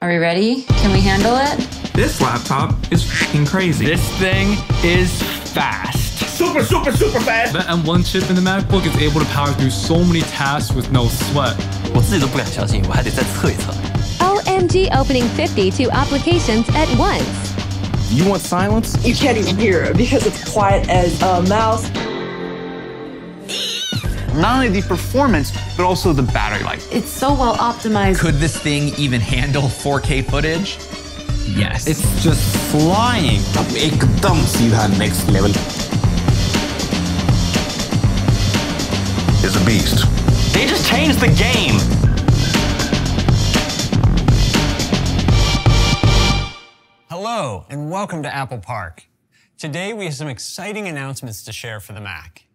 Are we ready? Can we handle it? This laptop is freaking crazy. This thing is fast. Super fast. The M1 chip in the MacBook is able to power through so many tasks with no sweat. 我自己都不敢相信，我还得再测一测。 OMG opening 52 applications at once. You want silence? You can't even hear it because it's quiet as a mouse. Not only the performance, but also the battery life. It's so well optimized. Could this thing even handle 4K footage? Yes. It's just flying. एकदम सीधा next level. Is a beast. They just changed the game. Hello, and welcome to Apple Park. Today, we have some exciting announcements to share for the Mac.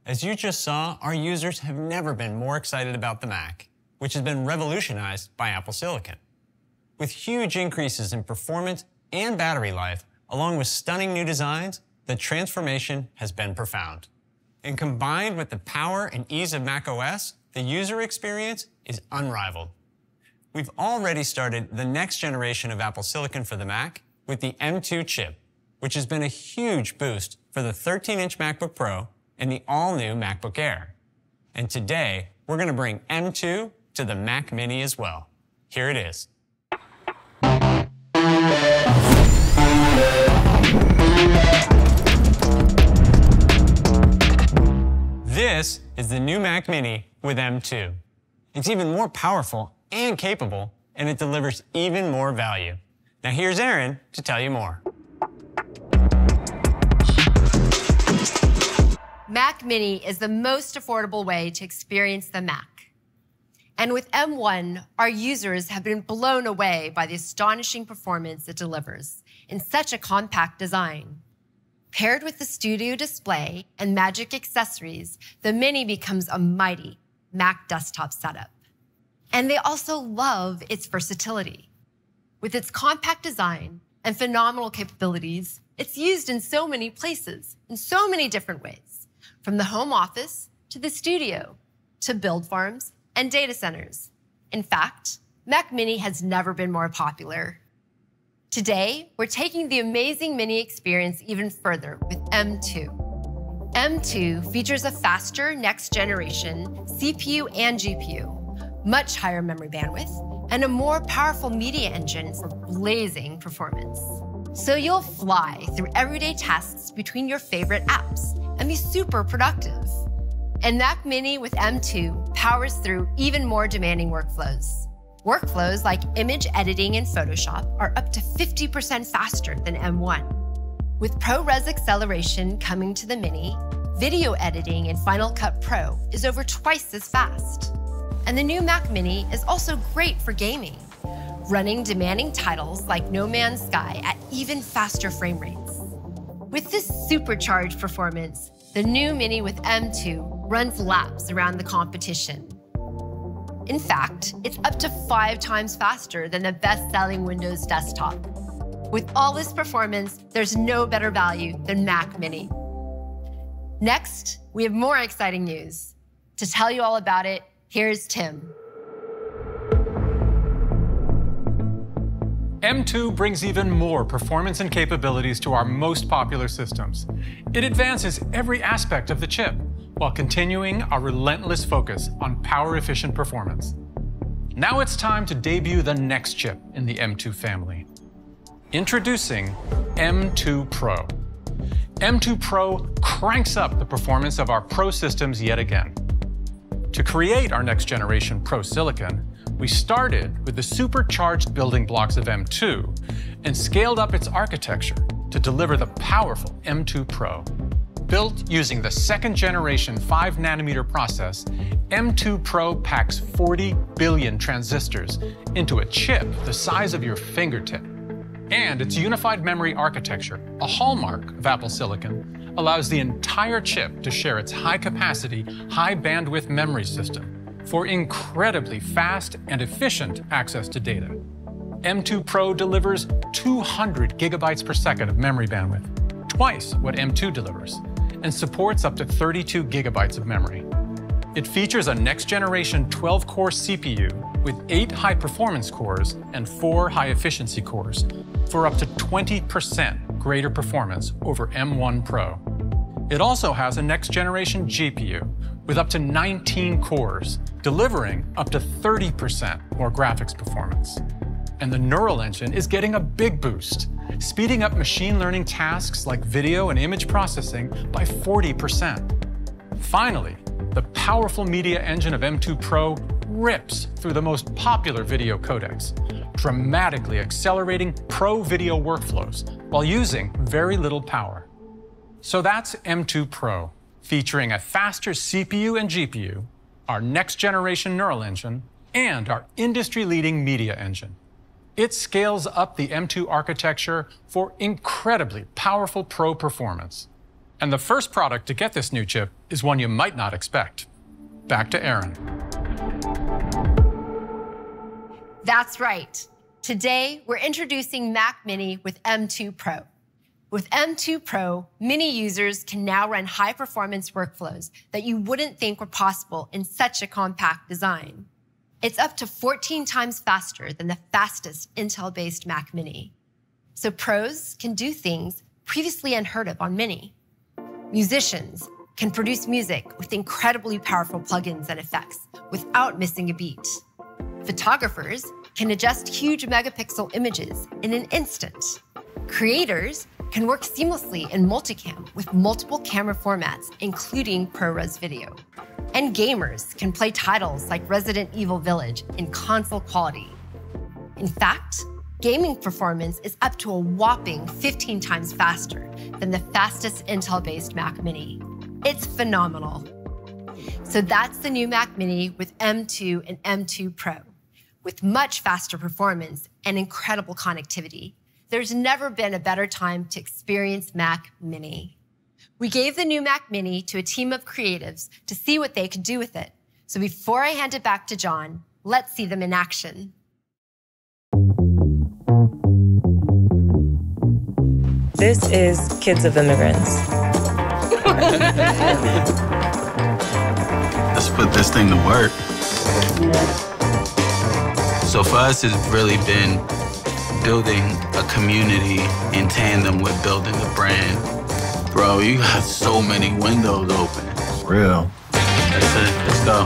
As you just saw, our users have never been more excited about the Mac, which has been revolutionized by Apple Silicon. With huge increases in performance and battery life, along with stunning new designs, the transformation has been profound. And combined with the power and ease of macOS, the user experience is unrivaled. We've already started the next generation of Apple Silicon for the Mac with the M2 chip, which has been a huge boost for the 13-inch MacBook Pro and the all-new MacBook Air. And today, we're going to bring M2 to the Mac Mini as well. Here it is. This is the new Mac Mini with M2. It's even more powerful and capable, and it delivers even more value. Now here's Aaron to tell you more. Mac Mini is the most affordable way to experience the Mac. And with M1, our users have been blown away by the astonishing performance it delivers in such a compact design. Paired with the Studio display and Magic accessories, the Mini becomes a mighty Mac desktop setup. And they also love its versatility. With its compact design and phenomenal capabilities, it's used in so many places, in so many different ways, from the home office to the studio, to build farms and data centers. In fact, Mac Mini has never been more popular. Today, we're taking the amazing Mini experience even further with M2. M2 features a faster next-generation CPU and GPU, much higher memory bandwidth, and a more powerful media engine for blazing performance. So you'll fly through everyday tasks between your favorite apps and be super productive. And Mac Mini with M2 powers through even more demanding workflows. Workflows like image editing in Photoshop are up to 50% faster than M1. With ProRes acceleration coming to the Mini, video editing in Final Cut Pro is over twice as fast. And the new Mac Mini is also great for gaming, running demanding titles like No Man's Sky at even faster frame rates. With this supercharged performance, the new Mini with M2 runs laps around the competition. In fact, it's up to 5 times faster than the best-selling Windows desktop. With all this performance, there's no better value than Mac Mini. Next, we have more exciting news. To tell you all about it, here's Tim. M2 brings even more performance and capabilities to our most popular systems. It advances every aspect of the chip, while continuing our relentless focus on power-efficient performance. Now it's time to debut the next chip in the M2 family. Introducing M2 Pro. M2 Pro cranks up the performance of our Pro systems yet again. To create our next-generation Pro Silicon, we started with the supercharged building blocks of M2 and scaled up its architecture to deliver the powerful M2 Pro. Built using the second-generation 5-nanometer process, M2 Pro packs 40 billion transistors into a chip the size of your fingertip. And its unified memory architecture, a hallmark of Apple Silicon, allows the entire chip to share its high-capacity, high-bandwidth memory system for incredibly fast and efficient access to data. M2 Pro delivers 200 gigabytes per second of memory bandwidth, twice what M2 delivers, and supports up to 32 gigabytes of memory. It features a next-generation 12-core CPU with 8 high-performance cores and 4 high-efficiency cores for up to 20% greater performance over M1 Pro. It also has a next-generation GPU with up to 19 cores, delivering up to 30% more graphics performance. And the neural engine is getting a big boost, speeding up machine learning tasks like video and image processing by 40%. Finally, the powerful media engine of M2 Pro rips through the most popular video codecs, dramatically accelerating pro video workflows while using very little power. So that's M2 Pro, featuring a faster CPU and GPU, our next-generation neural engine, and our industry-leading media engine. It scales up the M2 architecture for incredibly powerful pro performance. And the first product to get this new chip is one you might not expect. Back to Aaron. That's right. Today, we're introducing Mac Mini with M2 Pro. With M2 Pro, Mini users can now run high-performance workflows that you wouldn't think were possible in such a compact design. It's up to 14 times faster than the fastest Intel-based Mac Mini. So pros can do things previously unheard of on Mini. Musicians can produce music with incredibly powerful plugins and effects without missing a beat. Photographers can adjust huge megapixel images in an instant. Creators can work seamlessly in multicam with multiple camera formats, including ProRes video. And gamers can play titles like Resident Evil Village in console quality. In fact, gaming performance is up to a whopping 15 times faster than the fastest Intel-based Mac Mini. It's phenomenal. So that's the new Mac Mini with M2 and M2 Pro. With much faster performance and incredible connectivity, there's never been a better time to experience Mac Mini. We gave the new Mac Mini to a team of creatives to see what they could do with it. So before I hand it back to John, let's see them in action. This is Kids of Immigrants. Let's put this thing to work. So for us, it's really been building a community in tandem with building a brand. Bro, you got so many windows open. It's real. That's it. Let's go.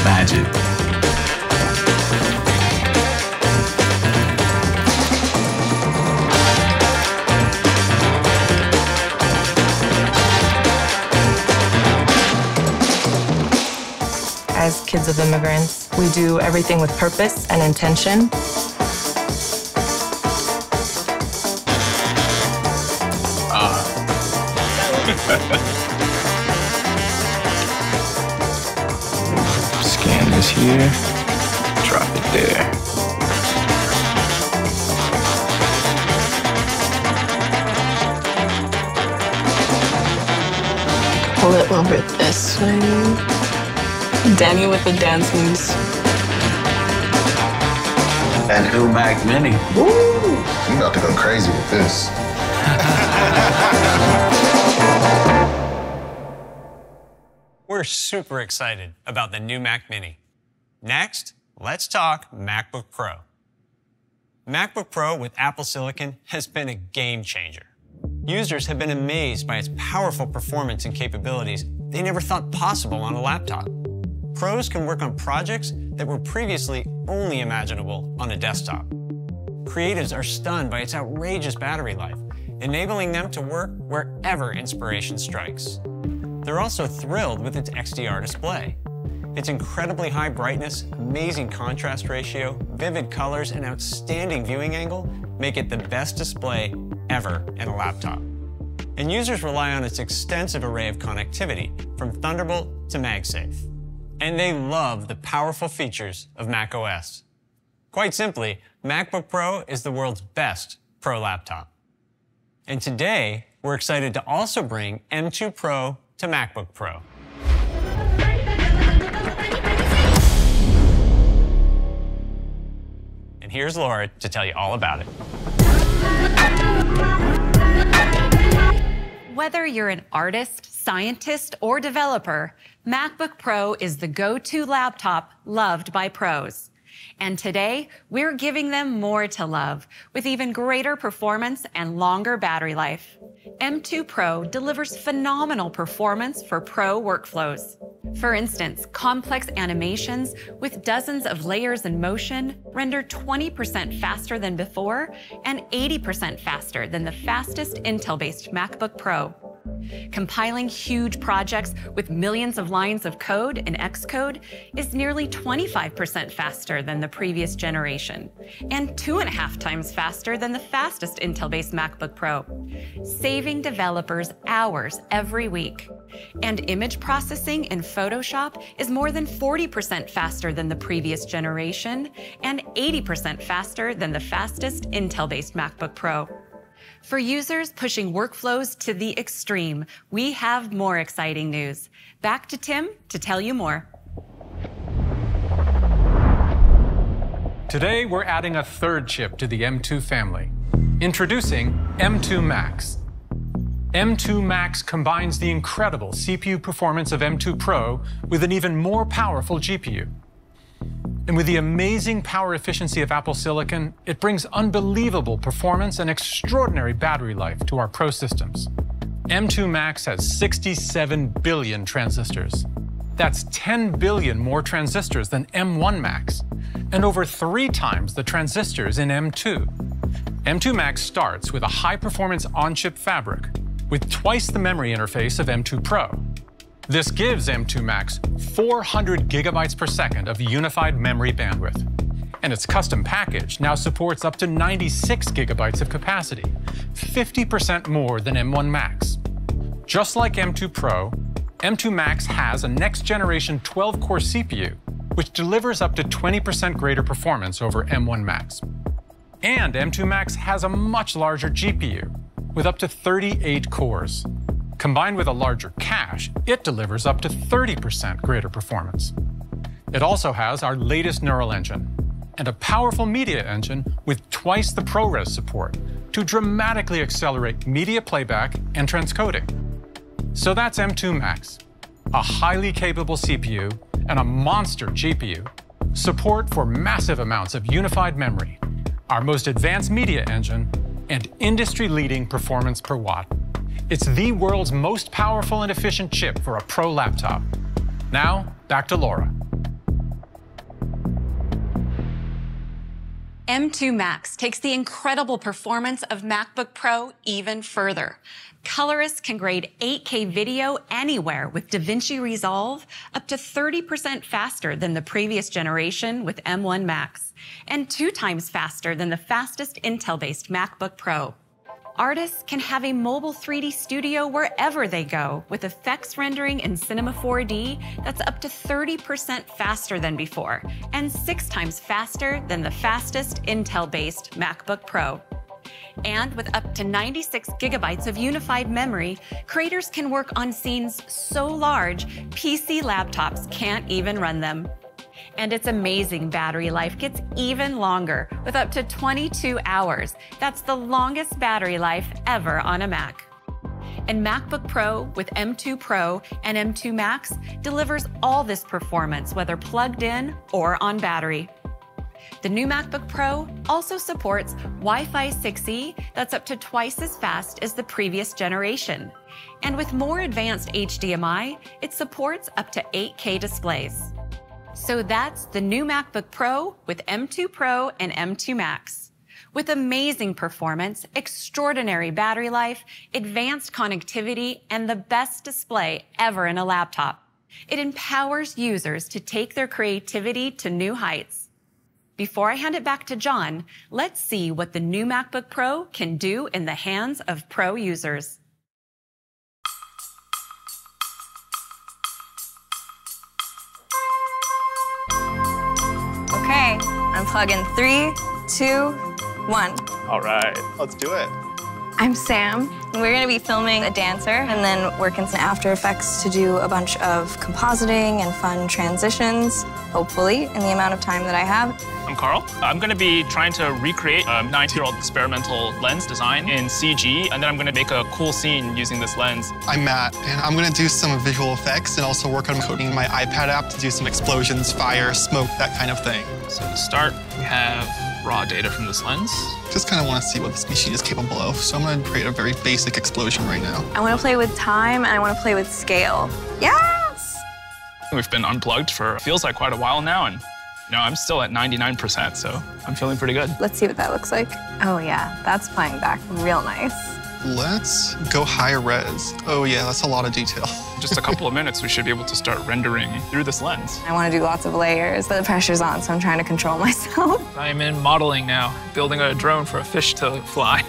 Magic. As kids of immigrants, we do everything with purpose and intention. Scan this here, drop it there. Pull it over this way. Danny with the dance moves. That new Mac Mini. Woo! I'm about to go crazy with this. We're super excited about the new Mac Mini. Next, let's talk MacBook Pro. MacBook Pro with Apple Silicon has been a game changer. Users have been amazed by its powerful performance and capabilities they never thought possible on a laptop. Pros can work on projects that were previously only imaginable on a desktop. Creatives are stunned by its outrageous battery life, enabling them to work wherever inspiration strikes. They're also thrilled with its XDR display. Its incredibly high brightness, amazing contrast ratio, vivid colors, and outstanding viewing angle make it the best display ever in a laptop. And users rely on its extensive array of connectivity, from Thunderbolt to MagSafe. And they love the powerful features of macOS. Quite simply, MacBook Pro is the world's best Pro laptop. And today, we're excited to also bring M2 Pro to MacBook Pro. And here's Laura to tell you all about it. Whether you're an artist, scientist, or developer, MacBook Pro is the go-to laptop loved by pros. And today, we're giving them more to love with even greater performance and longer battery life. M2 Pro delivers phenomenal performance for pro workflows. For instance, complex animations with dozens of layers in motion render 20% faster than before and 80% faster than the fastest Intel-based MacBook Pro. Compiling huge projects with millions of lines of code in Xcode is nearly 25% faster than the previous generation, and 2.5 times faster than the fastest Intel-based MacBook Pro, saving developers hours every week. And image processing in Photoshop is more than 40% faster than the previous generation, and 80% faster than the fastest Intel-based MacBook Pro. For users pushing workflows to the extreme, we have more exciting news. Back to Tim to tell you more. Today, we're adding a third chip to the M2 family. Introducing M2 Max. M2 Max combines the incredible CPU performance of M2 Pro with an even more powerful GPU. And with the amazing power efficiency of Apple Silicon, it brings unbelievable performance and extraordinary battery life to our Pro systems. M2 Max has 67 billion transistors. That's 10 billion more transistors than M1 Max, and over 3 times the transistors in M2. M2 Max starts with a high-performance on-chip fabric, with twice the memory interface of M2 Pro. This gives M2 Max 400 gigabytes per second of unified memory bandwidth. And its custom package now supports up to 96 gigabytes of capacity, 50% more than M1 Max. Just like M2 Pro, M2 Max has a next-generation 12-core CPU, which delivers up to 20% greater performance over M1 Max. And M2 Max has a much larger GPU, with up to 38 cores. Combined with a larger cache, it delivers up to 30% greater performance. It also has our latest neural engine and a powerful media engine with twice the ProRes support to dramatically accelerate media playback and transcoding. So that's M2 Max, a highly capable CPU and a monster GPU, support for massive amounts of unified memory, our most advanced media engine, and industry-leading performance per watt. It's the world's most powerful and efficient chip for a Pro laptop. Now, back to Laura. M2 Max takes the incredible performance of MacBook Pro even further. Colorists can grade 8K video anywhere with DaVinci Resolve up to 30% faster than the previous generation with M1 Max, and 2 times faster than the fastest Intel-based MacBook Pro. Artists can have a mobile 3D studio wherever they go with effects rendering in Cinema 4D that's up to 30% faster than before and 6 times faster than the fastest Intel-based MacBook Pro. And with up to 96 gigabytes of unified memory, creators can work on scenes so large, PC laptops can't even run them. And its amazing battery life gets even longer with up to 22 hours. That's the longest battery life ever on a Mac. And MacBook Pro with M2 Pro and M2 Max delivers all this performance, whether plugged in or on battery. The new MacBook Pro also supports Wi-Fi 6E that's up to twice as fast as the previous generation. And with more advanced HDMI, it supports up to 8K displays. So that's the new MacBook Pro with M2 Pro and M2 Max. With amazing performance, extraordinary battery life, advanced connectivity, and the best display ever in a laptop. It empowers users to take their creativity to new heights. Before I hand it back to John, let's see what the new MacBook Pro can do in the hands of Pro users. Okay, unplug in 3, 2, 1. All right, let's do it. I'm Sam. We're going to be filming a dancer and then working some After Effects to do a bunch of compositing and fun transitions, hopefully, in the amount of time that I have. I'm Carl. I'm going to be trying to recreate a 19-year-old experimental lens design in CG, and then I'm going to make a cool scene using this lens. I'm Matt, and I'm going to do some visual effects and also work on coding my iPad app to do some explosions, fire, smoke, that kind of thing. So to start, we have raw data from this lens. Just kind of want to see what this machine is capable of, so I'm going to create a very basic explosion right now. I want to play with time, and I want to play with scale. Yes! We've been unplugged for feels like quite a while now, and I'm still at 99%, so I'm feeling pretty good. Let's see what that looks like. Oh yeah, that's playing back real nice. Let's go high res. Oh yeah, that's a lot of detail. Just a couple of minutes, we should be able to start rendering through this lens. I want to do lots of layers, but the pressure's on, so I'm trying to control myself. I'm in modeling now, building a drone for a fish to fly.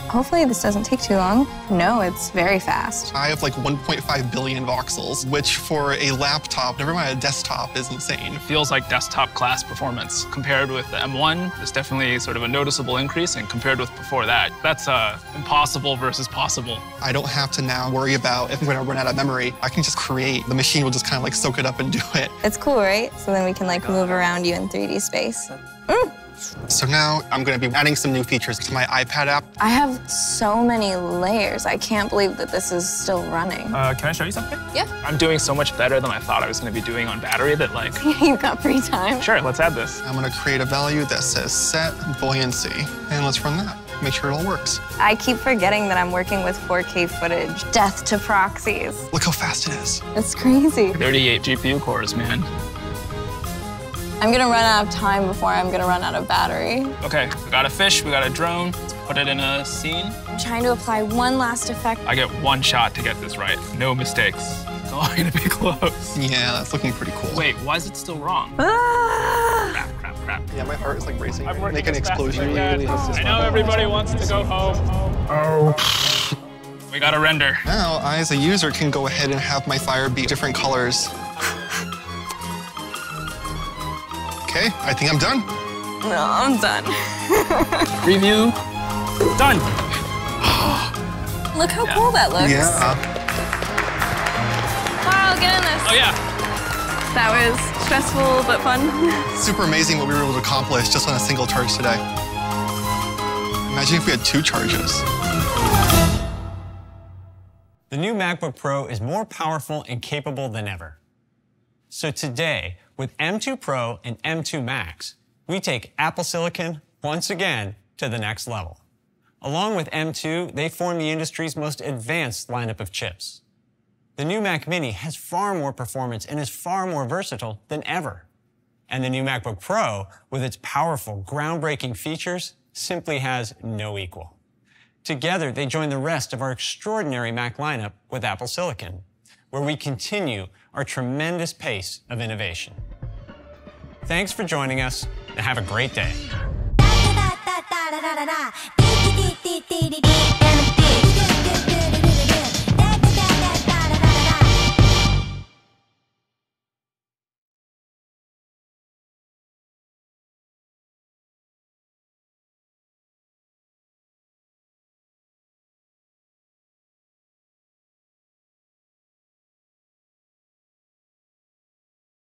Hopefully this doesn't take too long. No, it's very fast. I have like 1.5 billion voxels, which for a laptop, never mind a desktop, is insane. It feels like desktop class performance. Compared with the M1, there's definitely sort of a noticeable increase, and compared with before that, that's impossible versus possible. I don't have to now worry about if I'm going to run out of memory. I can just create. The machine will just kind of like soak it up and do it. It's cool, right? So then we can like move around you in 3D space. So now I'm going to be adding some new features to my iPad app. I have so many layers. I can't believe that this is still running. Can I show you something? Yeah. I'm doing so much better than I thought I was going to be doing on battery that like... You've got free time. Sure, let's add this. I'm going to create a value that says set buoyancy, and let's run that. Make sure it all works. I keep forgetting that I'm working with 4K footage. Death to proxies. Look how fast it is. It's crazy. 38 GPU cores, man. I'm gonna run out of time before I'm gonna run out of battery. Okay, we got a fish, we got a drone. Let's put it in a scene. I'm trying to apply one last effect. I get one shot to get this right. No mistakes. It's all gonna be close. Yeah, that's looking pretty cool. Wait, why is it still wrong? Ah! Crap. Yeah, my heart is like racing. I'm Make an explosion. I know everybody wants to go home. Oh. We gotta render. Now, I as a user can go ahead and have my fire be different colors. Okay, I think I'm done. No, I'm done. Preview. Done. Look how cool that looks. Yeah. Wow, get in this. Oh, yeah. That was stressful, but fun. Super amazing what we were able to accomplish just on a single charge today. Imagine if we had 2 charges. The new MacBook Pro is more powerful and capable than ever. So today, with M2 Pro and M2 Max, we take Apple Silicon once again to the next level. Along with M2, they form the industry's most advanced lineup of chips. The new Mac Mini has far more performance and is far more versatile than ever. And the new MacBook Pro, with its powerful, groundbreaking features, simply has no equal. Together, they join the rest of our extraordinary Mac lineup with Apple Silicon, where we continue our tremendous pace of innovation. Thanks for joining us, and have a great day.